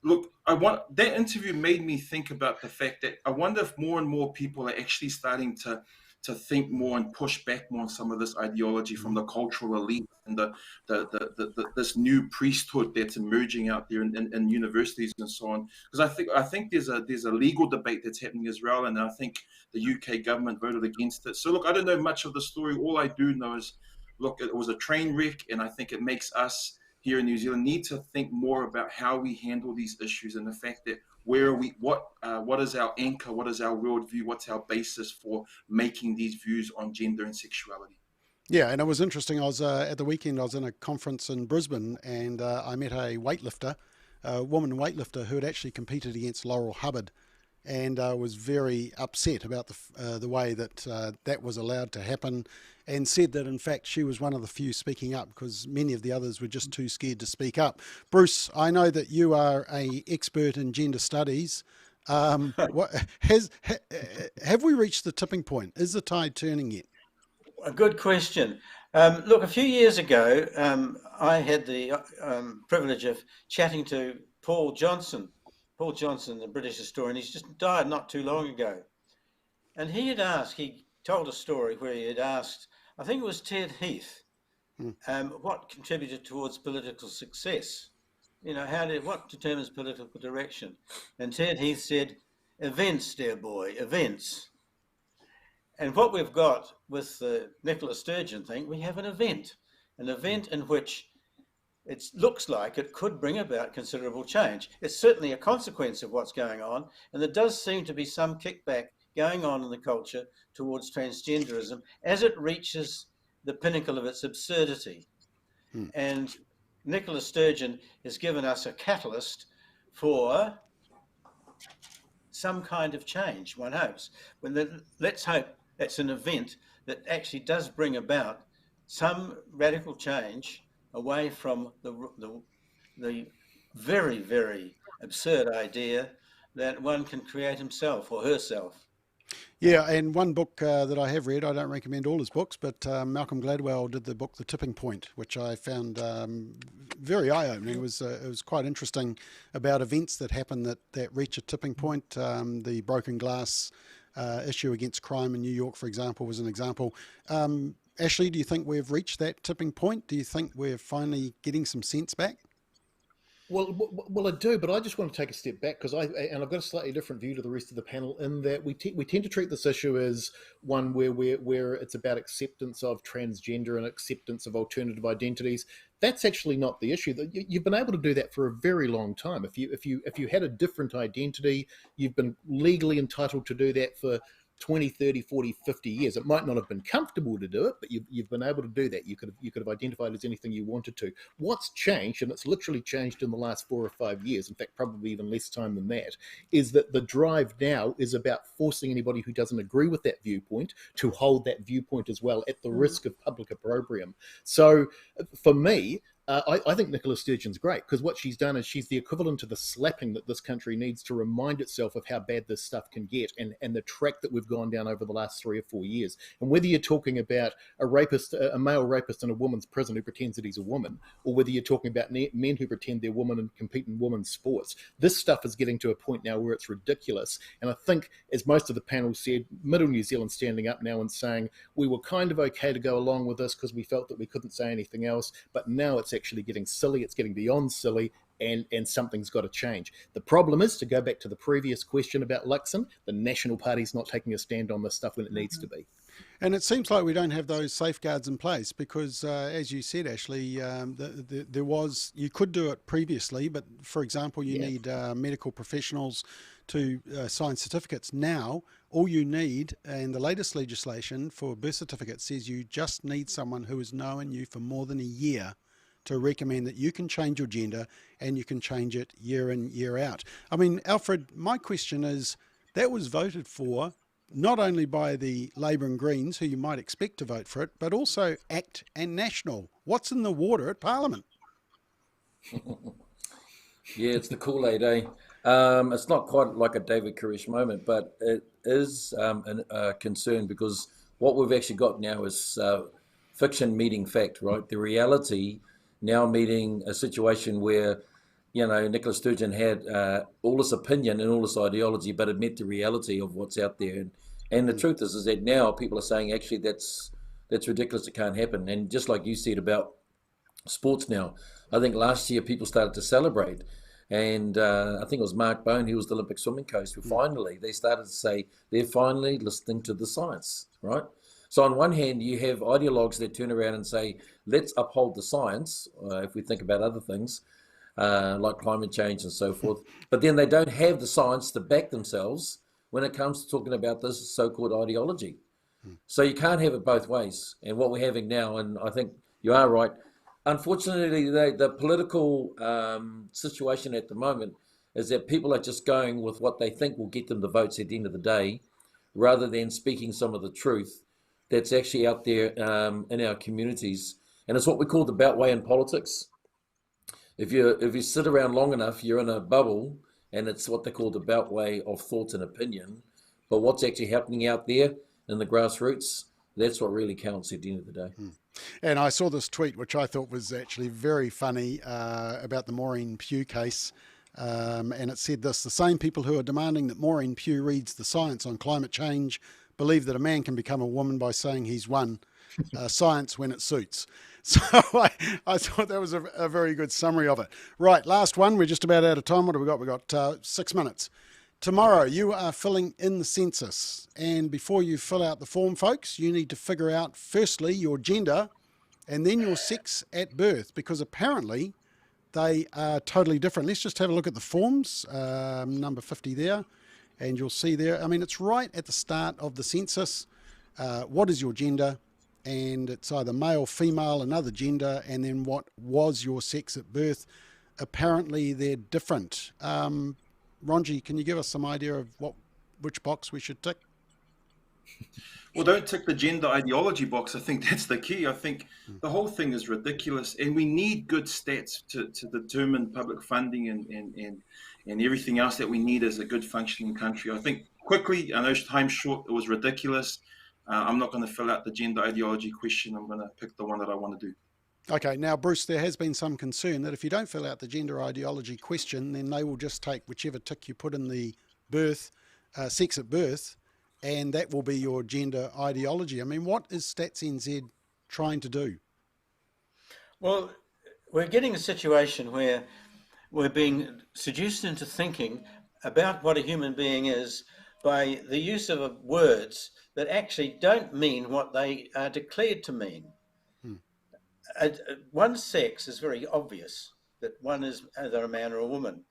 look, that interview made me think about the fact that I wonder if more and more people are actually starting to think more and push back more on some of this ideology from the cultural elite and this new priesthood that's emerging out there in universities and so on. Because I think there's a legal debate that's happening as well, and I think the UK government voted against it. So look, I don't know much of the story. All I do know is, look, it was a train wreck, and I think it makes us here in New Zealand need to think more about how we handle these issues, and the fact that where are we, what is our anchor, what is our worldview, what's our basis for making these views on gender and sexuality. Yeah, and it was interesting. I was at the weekend, I was in a conference in Brisbane, and I met a weightlifter, a woman weightlifter who had actually competed against Laurel Hubbard, and was very upset about the way that that was allowed to happen, and said that in fact she was one of the few speaking up because many of the others were just too scared to speak up. Bruce, I know that you are an expert in gender studies. Have we reached the tipping point? Is the tide turning yet? A good question. Look, a few years ago, I had the privilege of chatting to Paul Johnson, the British historian. He's just died not too long ago. And he told a story where he had asked, I think it was Ted Heath, what contributed towards political success? What determines political direction? And Ted Heath said, events, dear boy, events. And what we've got with the Nicola Sturgeon thing, we have an event in which it looks like it could bring about considerable change. It's certainly a consequence of what's going on, and there does seem to be some kickback going on in the culture towards transgenderism as it reaches the pinnacle of its absurdity. And Nicola Sturgeon has given us a catalyst for some kind of change, one hopes. Let's hope that's an event that actually does bring about some radical change away from the very, very absurd idea that one can create himself or herself. Yeah, and one book that I have read, I don't recommend all his books, but Malcolm Gladwell did the book The Tipping Point, which I found very eye-opening. It was quite interesting about events that happen that reach a tipping point. The broken glass issue against crime in New York, for example, was an example. Ashley, do you think we've reached that tipping point? Do you think we're finally getting some sense back? Well, I do, but I just want to take a step back because I've got a slightly different view to the rest of the panel in that we tend to treat this issue as one where it's about acceptance of transgender and acceptance of alternative identities. That's actually not the issue. You've been able to do that for a very long time. If you had a different identity, you've been legally entitled to do that for 20, 30, 40, 50 years. It might not have been comfortable to do it, but you've been able to do that. You could have identified as anything you wanted to. What's changed, and it's literally changed in the last 4 or 5 years, in fact, probably even less time than that, is that the drive now is about forcing anybody who doesn't agree with that viewpoint to hold that viewpoint as well, at the risk of public opprobrium. So for me, I think Nicola Sturgeon's great, because what she's done is she's the equivalent to the slapping that this country needs to remind itself of how bad this stuff can get, and the track that we've gone down over the last 3 or 4 years. And whether you're talking about a male rapist in a woman's prison who pretends that he's a woman, or whether you're talking about men who pretend they're women and compete in women's sports, this stuff is getting to a point now where it's ridiculous. And I think, as most of the panel said, Middle New Zealand standing up now and saying, we were kind of okay to go along with this because we felt that we couldn't say anything else, but now it's actually getting silly, it's getting beyond silly, and something's got to change. The problem is, to go back to the previous question about Luxon, the National Party's not taking a stand on this stuff when it needs to be. And it seems like we don't have those safeguards in place because, as you said, Ashley, you could do it previously, but for example, you need medical professionals to sign certificates. Now, all you need, and the latest legislation for birth certificates says you just need someone who has known you for more than a year to recommend that you can change your gender, and you can change it year in, year out. I mean, Alfred, my question is, that was voted for not only by the Labour and Greens, who you might expect to vote for it, but also ACT and National. What's in the water at Parliament? Yeah, it's the Kool-Aid, eh? It's not quite like a David Koresh moment, but it is a concern, because what we've actually got now is fiction meeting fact, right? The reality now meeting a situation where, Nicola Sturgeon had all this opinion and all this ideology, but it met the reality of what's out there. And the truth is that now people are saying, actually, that's ridiculous, it can't happen. And just like you said about sports now, I think last year people started to celebrate. And I think it was Mark Bone, who was the Olympic swimming coach, who they started to say they're finally listening to the science, right? So on one hand, you have ideologues that turn around and say, let's uphold the science, if we think about other things, like climate change and so forth. But then they don't have the science to back themselves when it comes to talking about this so-called ideology. So you can't have it both ways. And what we're having now, and I think you are right, unfortunately, the political situation at the moment is that people are just going with what they think will get them the votes at the end of the day, rather than speaking some of the truth that's actually out there in our communities. And it's what we call the beltway in politics. If you sit around long enough, you're in a bubble, and it's what they call the beltway of thought and opinion. But what's actually happening out there in the grassroots, that's what really counts at the end of the day. And I saw this tweet, which I thought was actually very funny, about the Maureen Pugh case. And it said this: the same people who are demanding that Maureen Pugh reads the science on climate change believe that a man can become a woman by saying he's won science when it suits. So I thought that was a very good summary of it. Right, last one. We're just about out of time. What have we got? We've got 6 minutes. Tomorrow, you are filling in the census. And before you fill out the form, folks, you need to figure out, firstly, your gender and then your sex at birth, because apparently they are totally different. Let's just have a look at the forms, number 50 there. And you'll see there, I mean, it's right at the start of the census. What is your gender? And it's either male, female, another gender, and then what was your sex at birth. Apparently they're different. Ronji, can you give us some idea of which box we should tick? Well, don't tick the gender ideology box. I think that's the key. I think the whole thing is ridiculous, and we need good stats to determine public funding and everything else that we need as a good functioning country. I think quickly, I know time's short, it was ridiculous. I'm not going to fill out the gender ideology question. I'm going to pick the one that I want to do. Okay, now, Bruce, there has been some concern that if you don't fill out the gender ideology question, then they will just take whichever tick you put in the sex at birth, and that will be your gender ideology. I mean, what is Stats NZ trying to do? Well, we're getting a situation where we're being seduced into thinking about what a human being is by the use of words that actually don't mean what they are declared to mean. One sex is very obvious, that one is either a man or a woman.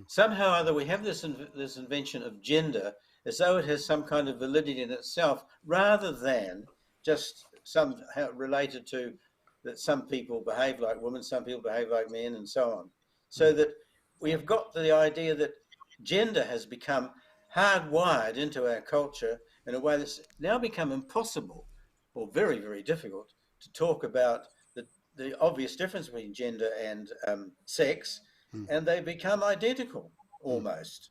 Somehow or other we have this invention of gender, as though it has some kind of validity in itself, rather than just somehow related to that some people behave like women, some people behave like men, and so on. So that we have got the idea that gender has become hardwired into our culture in a way that's now become impossible or very, very difficult to talk about the obvious difference between gender and sex, and they become identical almost.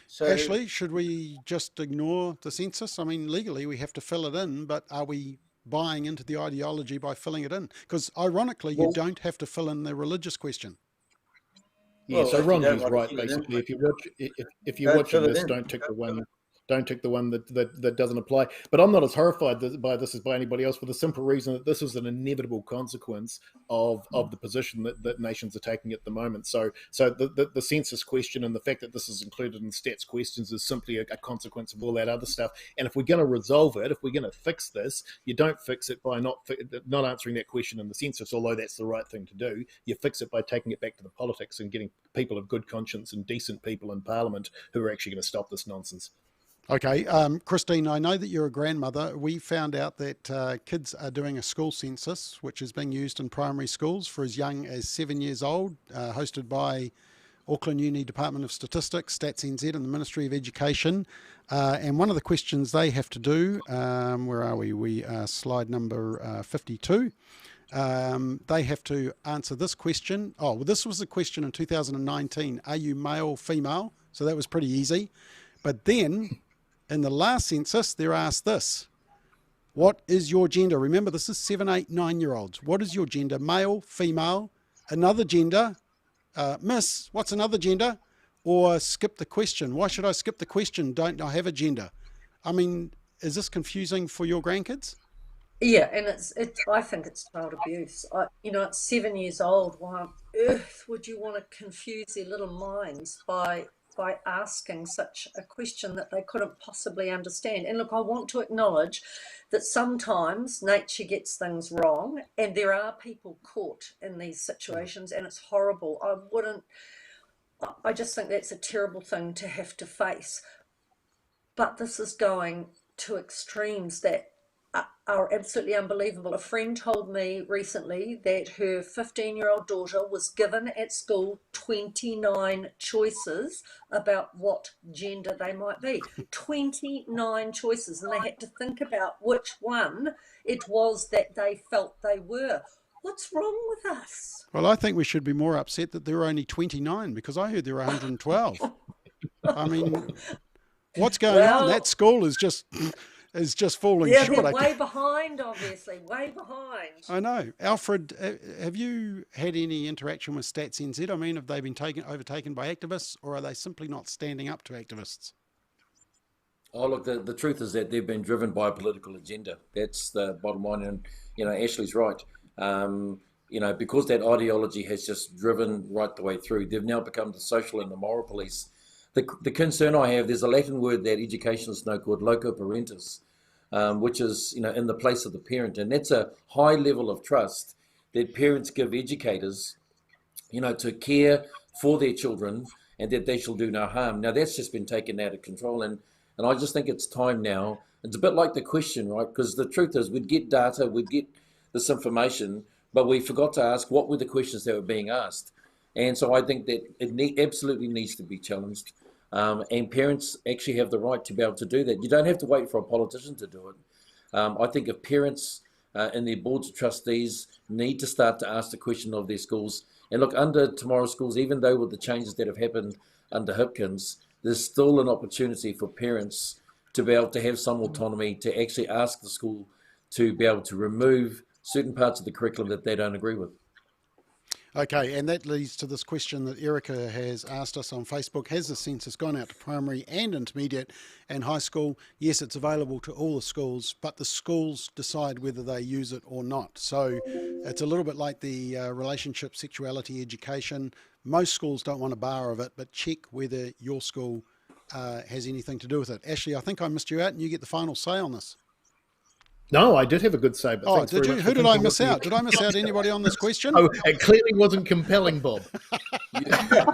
So, Ashley, should we just ignore the census? I mean, legally we have to fill it in, but are we buying into the ideology by filling it in? Because ironically, you don't have to fill in the religious question. Yeah, well, so if you don't Ronji's want to right. fill it in, Basically, if you're don't watching fill it this, in. don't tick the one that doesn't apply. But I'm not as horrified by this as by anybody else, for the simple reason that this is an inevitable consequence of the position that nations are taking at the moment. So the census question and the fact that this is included in stats questions is simply a consequence of all that other stuff. And if we're going to resolve it, if we're going to fix this, you don't fix it by not answering that question in the census, although that's the right thing to do. You fix it by taking it back to the politics and getting people of good conscience and decent people in Parliament who are actually going to stop this nonsense. Okay, Christine, I know that you're a grandmother. We found out that kids are doing a school census, which is being used in primary schools for as young as 7 years old, hosted by Auckland Uni Department of Statistics, StatsNZ, and the Ministry of Education. And one of the questions they have to do, where are we? We are slide number 52. They have to answer this question. Oh, well, this was a question in 2019. Are you male, female? So that was pretty easy. But then in the last census, they're asked this. What is your gender? Remember, this is 7, 8, 9-year-olds. What is your gender? Male, female, another gender? Miss, what's another gender? Or skip the question. Why should I skip the question? Don't I have a gender? I mean, is this confusing for your grandkids? Yeah, and I think it's child abuse. It's 7 years old. Why on earth would you want to confuse their little minds by asking such a question that they couldn't possibly understand? And look, I want to acknowledge that sometimes nature gets things wrong, and there are people caught in these situations, and it's horrible. I just think that's a terrible thing to have to face. But this is going to extremes that are absolutely unbelievable. A friend told me recently that her 15-year-old daughter was given at school 29 choices about what gender they might be. 29 choices, and they had to think about which one it was that they felt they were. What's wrong with us? Well, I think we should be more upset that there were only 29, because I heard there were 112. I mean, what's going on? That school is just falling short. Yeah, they're way behind, obviously, way behind. I know. Alfred, have you had any interaction with StatsNZ? I mean, have they been overtaken by activists, or are they simply not standing up to activists? Oh, look, the truth is that they've been driven by a political agenda. That's the bottom line. And, Ashley's right. Because that ideology has just driven right the way through, they've now become the social and the moral police. The concern I have, there's a Latin word that educationists know called loco parentis, which is, in the place of the parent. And that's a high level of trust that parents give educators, to care for their children and that they shall do no harm. Now, that's just been taken out of control. And I just think it's time now. It's a bit like the question, right? Because the truth is we'd get data, we'd get this information, but we forgot to ask what were the questions that were being asked. And so I think that it absolutely needs to be challenged. And parents actually have the right to be able to do that. You don't have to wait for a politician to do it. I think if parents and their boards of trustees need to start to ask the question of their schools, and look, under tomorrow's schools, even though with the changes that have happened under Hipkins, there's still an opportunity for parents to be able to have some autonomy to actually ask the school to be able to remove certain parts of the curriculum that they don't agree with. Okay, and that leads to this question that Erica has asked us on Facebook. Has the census gone out to primary and intermediate and high school? Yes, it's available to all the schools, but the schools decide whether they use it or not. So it's a little bit like the relationship, sexuality, education. Most schools don't want a bar of it, but check whether your school has anything to do with it. Ashley, I think I missed you out and you get the final say on this. No, I did have a good say. But thanks did very you? much Who for did I thinking miss of me. out? Did I miss out anybody on this question? Oh, it clearly wasn't compelling, Bob.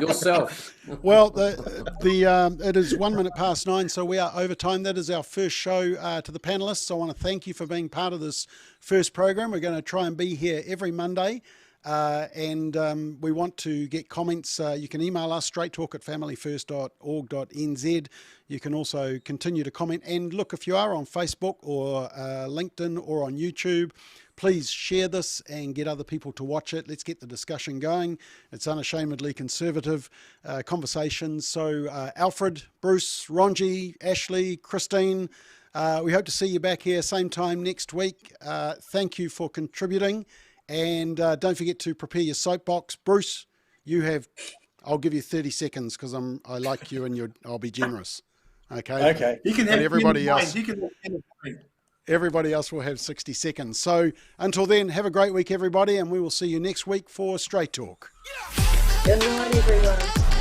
Yourself. Well, it is 1 minute past 9, so we are over time. That is our first show to the panelists. I want to thank you for being part of this first program. We're going to try and be here every Monday. And we want to get comments. You can email us, straighttalk@familyfirst.org.nz. You can also continue to comment. And look, if you are on Facebook or LinkedIn or on YouTube, please share this and get other people to watch it. Let's get the discussion going. It's unashamedly conservative conversations. So Alfred, Bruce, Ronji, Ashley, Christine, we hope to see you back here same time next week. Thank you for contributing. And don't forget to prepare your soapbox. Bruce, I'll give you 30 seconds because I like you and I'll be generous. Okay. Okay. You can have everybody else. Everybody else will have 60 seconds. So until then, have a great week, everybody, and we will see you next week for Straight Talk. Good night, everyone.